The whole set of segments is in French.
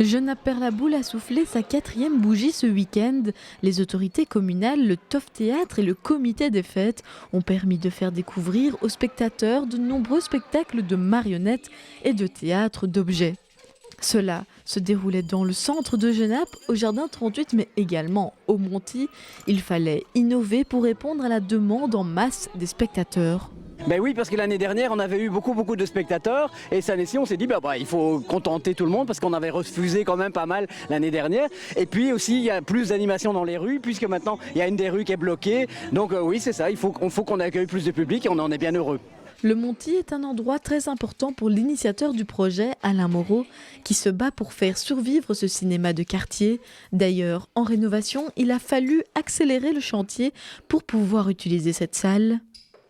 Genappe-Perlaboule a soufflé sa 4e bougie ce week-end. Les autorités communales, le TOF Théâtre et le comité des fêtes ont permis de faire découvrir aux spectateurs de nombreux spectacles de marionnettes et de théâtre d'objets. Cela se déroulait dans le centre de Genappe, au Jardin 38, mais également au Monty. Il fallait innover pour répondre à la demande en masse des spectateurs. Ben oui, parce que l'année dernière, on avait eu beaucoup de spectateurs et cette année-ci, on s'est dit il faut contenter tout le monde parce qu'on avait refusé quand même pas mal l'année dernière. Et puis aussi, il y a plus d'animation dans les rues puisque maintenant, il y a une des rues qui est bloquée. Donc oui, c'est ça, il faut qu'on accueille plus de public et on en est bien heureux. Le Monty est un endroit très important pour l'initiateur du projet, Alain Moreau, qui se bat pour faire survivre ce cinéma de quartier. D'ailleurs, en rénovation, il a fallu accélérer le chantier pour pouvoir utiliser cette salle.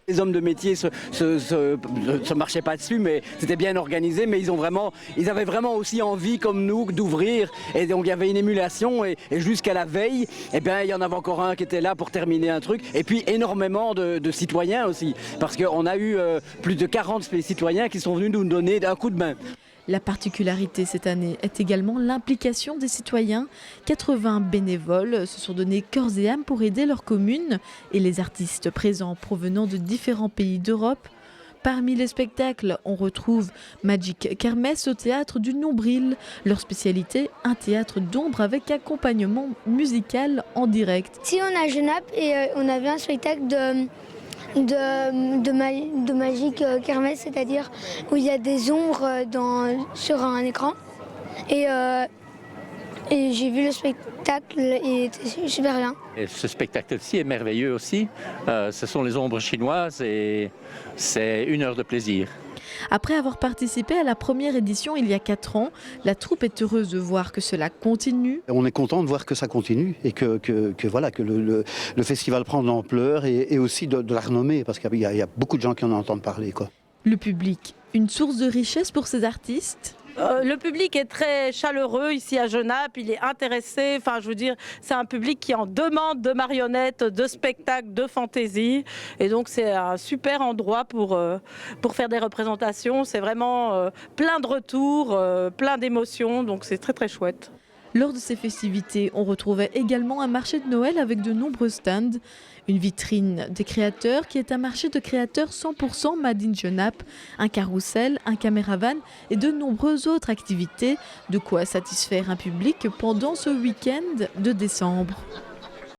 Les hommes de métier se marchaient pas dessus, mais c'était bien organisé. Mais ils avaient vraiment aussi envie, comme nous, d'ouvrir. Et donc il y avait une émulation. Et jusqu'à la veille, eh bien, il y en avait encore un qui était là pour terminer un truc. Et puis énormément de citoyens aussi, parce qu'on a eu plus de 40 citoyens qui sont venus nous donner un coup de main. La particularité cette année est également l'implication des citoyens. 80 bénévoles se sont donnés corps et âme pour aider leur commune et les artistes présents provenant de différents pays d'Europe. Parmi les spectacles, on retrouve Magic Kermesse au théâtre du Nombril. Leur spécialité, un théâtre d'ombre avec accompagnement musical en direct. Si on a Genappe et on avait un spectacle de Magic Kermesse, c'est-à-dire où il y a des ombres sur un écran. Et j'ai vu le spectacle et il était super bien. Et ce spectacle-ci est merveilleux aussi. Ce sont les ombres chinoises et c'est 1 heure de plaisir. Après avoir participé à la première édition il y a 4 ans, la troupe est heureuse de voir que cela continue. On est content de voir que ça continue et que le festival prend de l'ampleur et aussi de la renommée, parce qu'il y a beaucoup de gens qui en entendent parler, quoi. Le public, une source de richesse pour ces artistes. Le public est très chaleureux ici à Genappe, il est intéressé, c'est un public qui en demande de marionnettes, de spectacles, de fantaisie. Et donc c'est un super endroit pour faire des représentations. C'est vraiment plein de retours, plein d'émotions, donc c'est très très chouette. Lors de ces festivités, on retrouvait également un marché de Noël avec de nombreux stands. Une vitrine des créateurs qui est un marché de créateurs 100% Made in Genappe, un carrousel, un caméravan et de nombreuses autres activités. De quoi satisfaire un public pendant ce week-end de décembre.